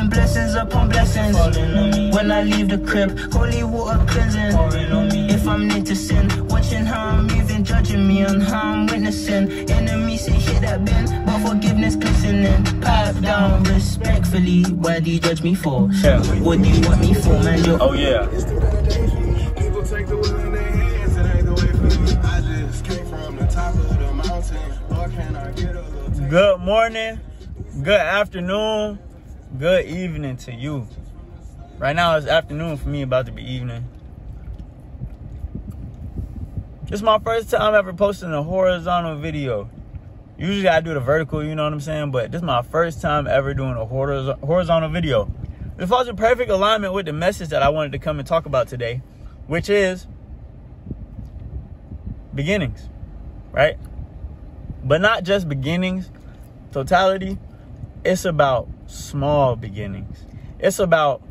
and blessings upon blessings. When I leave the crib, holy water cleansing. If I'm near to sin, watching how I'm moving, judging me on how I'm witnessing. Enemies say hit that bin, but forgiveness glistening. Pipe down respectfully, why do you judge me for? What do you want me for, man? Oh yeah. People take the will in their hands, it ain't the way for me. I just came from the top of the mountain. Lord, can I get a little taste? Good morning, good afternoon, good evening to you. Right now it's afternoon for me, about to be evening. This is my first time ever posting a horizontal video. Usually I do the vertical, you know what I'm saying? But this is my first time ever doing a horizontal video. It falls in perfect alignment with the message that I wanted to come and talk about today, which is beginnings, right? But not just beginnings, totality. It's about small beginnings. It's about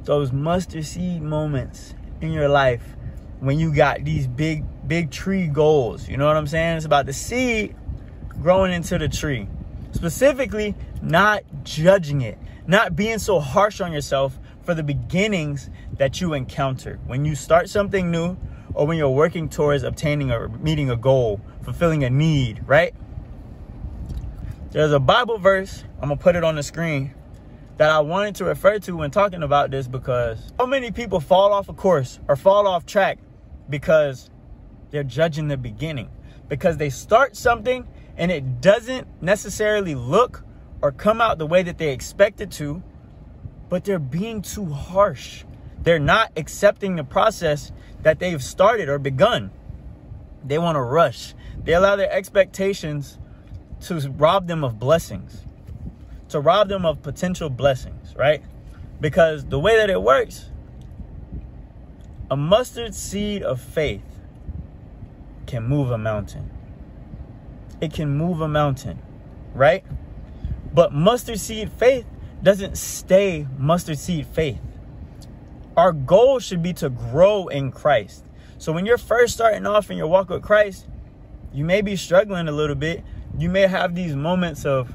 those mustard seed moments in your life when you got these big tree goals. You know what I'm saying? It's about the seed growing into the tree. Specifically, not judging it, not being so harsh on yourself for the beginnings that you encounter. When you start something new, or when you're working towards obtaining or meeting a goal, fulfilling a need, right? There's a Bible verse, I'm gonna put it on the screen, that I wanted to refer to when talking about this, because so many people fall off a course or fall off track because they're judging the beginning, because they start something and it doesn't necessarily look or come out the way that they expect it to, but they're being too harsh. They're not accepting the process that they've started or begun. They want to rush. They allow their expectations to rob them of blessings, to rob them of potential blessings, right? Because the way that it works, a mustard seed of faith can move a mountain. It can move a mountain, right? But mustard seed faith doesn't stay mustard seed faith. Our goal should be to grow in Christ. So when you're first starting off in your walk with Christ, you may be struggling a little bit. You may have these moments of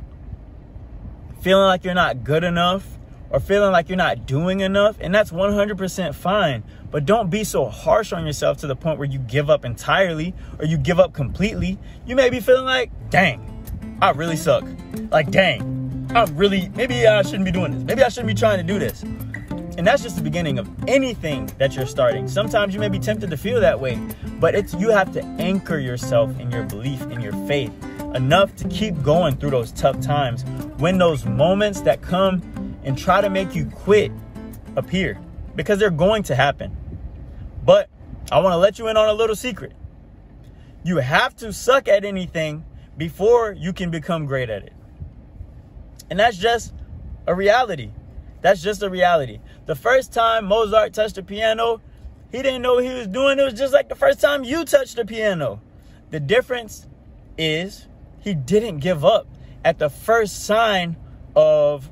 feeling like you're not good enough or feeling like you're not doing enough. And that's 100% fine. But don't be so harsh on yourself to the point where you give up entirely or you give up completely. You may be feeling like, dang, I really suck. Like, dang, maybe I shouldn't be doing this. Maybe I shouldn't be trying to do this. And that's just the beginning of anything that you're starting. Sometimes you may be tempted to feel that way, but you have to anchor yourself in your belief, in your faith, enough to keep going through those tough times when those moments that come and try to make you quit appear, because they're going to happen. But I want to let you in on a little secret. You have to suck at anything before you can become great at it. And that's just a reality. That's just a reality. The first time Mozart touched the piano, he didn't know what he was doing. It was just like the first time you touched the piano. The difference is he didn't give up at the first sign of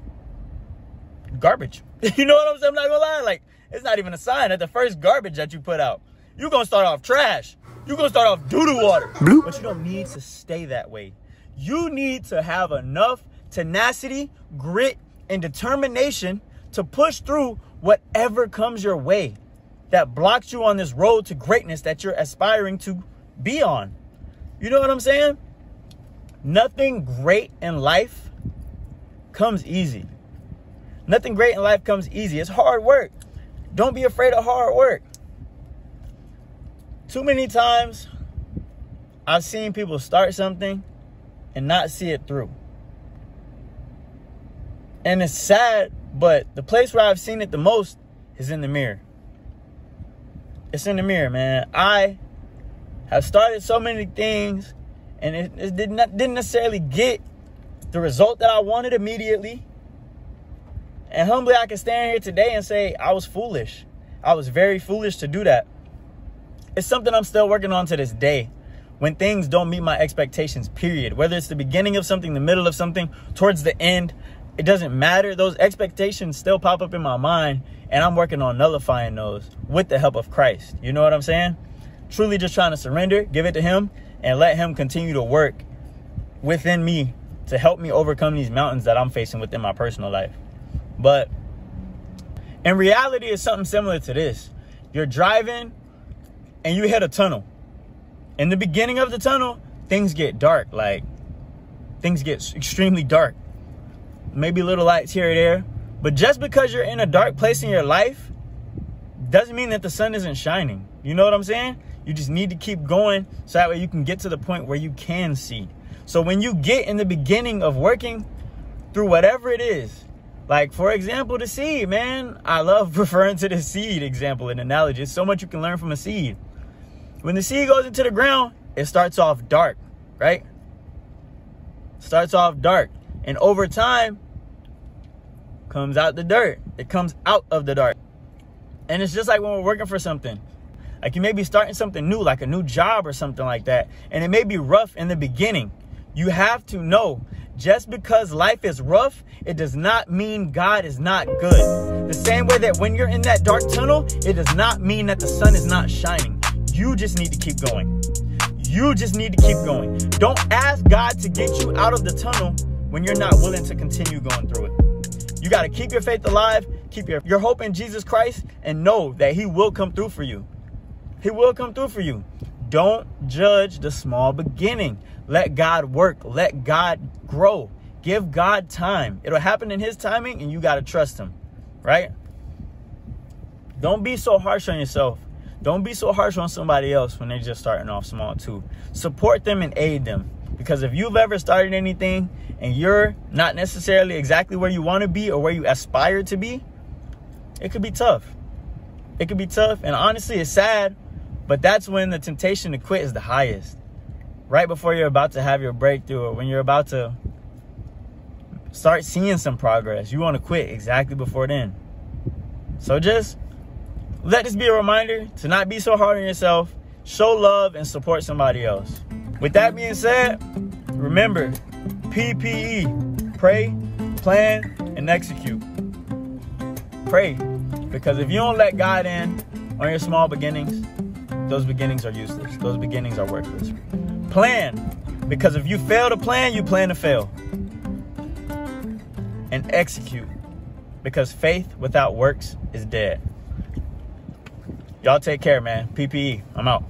garbage. You know what I'm saying? I'm not gonna lie. Like, it's not even a sign. At the first garbage that you put out, you're gonna start off trash. You're gonna start off doo-doo water. Bloop. But you don't need to stay that way. You need to have enough tenacity, grit, and determination to push through whatever comes your way that blocks you on this road to greatness that you're aspiring to be on. You know what I'm saying? Nothing great in life comes easy. Nothing great in life comes easy. It's hard work. Don't be afraid of hard work. Too many times I've seen people start something and not see it through. And it's sad, but the place where I've seen it the most is in the mirror. It's in the mirror, man. I have started so many things and it didn't necessarily get the result that I wanted immediately. And humbly, I can stand here today and say I was foolish. I was very foolish to do that. It's something I'm still working on to this day. When things don't meet my expectations, period. Whether it's the beginning of something, the middle of something, towards the end, it doesn't matter. Those expectations still pop up in my mind, and I'm working on nullifying those with the help of Christ. You know what I'm saying? Truly just trying to surrender, give it to him, and let him continue to work within me to help me overcome these mountains that I'm facing within my personal life. But in reality, it's something similar to this. You're driving and you hit a tunnel. In the beginning of the tunnel, things get dark. Like, things get extremely dark. Maybe little lights here or there. But just because you're in a dark place in your life doesn't mean that the sun isn't shining. You know what I'm saying? You just need to keep going so that way you can get to the point where you can see. So when you get in the beginning of working through whatever it is, like, for example, the seed, man. I love referring to the seed example and analogy. There's so much you can learn from a seed. When the seed goes into the ground, it starts off dark, right? Starts off dark. And over time, comes out the dirt. It comes out of the dark. And it's just like when we're working for something. Like, you may be starting something new, like a new job or something like that. And it may be rough in the beginning. You have to know, just because life is rough, it does not mean God is not good. The same way that when you're in that dark tunnel, it does not mean that the sun is not shining. You just need to keep going. You just need to keep going. Don't ask God to get you out of the tunnel when you're not willing to continue going through it. You got to keep your faith alive, keep your hope in Jesus Christ, and know that he will come through for you. He will come through for you. Don't judge the small beginning. Let God work. Let God grow. Give God time. It'll happen in his timing, and you got to trust him, right? Don't be so harsh on yourself. Don't be so harsh on somebody else when they're just starting off small too. Support them and aid them. Because if you've ever started anything and you're not necessarily exactly where you want to be or where you aspire to be, it could be tough. It could be tough. And honestly, it's sad. But that's when the temptation to quit is the highest. Right before you're about to have your breakthrough, or when you're about to start seeing some progress, you want to quit exactly before then. So just let this be a reminder to not be so hard on yourself. Show love and support somebody else. With that being said, remember, PPE, pray, plan, and execute. Pray, because if you don't let God in on your small beginnings, those beginnings are useless. Those beginnings are worthless. Plan, because if you fail to plan, you plan to fail. And execute, because faith without works is dead. Y'all take care, man. PPE, I'm out.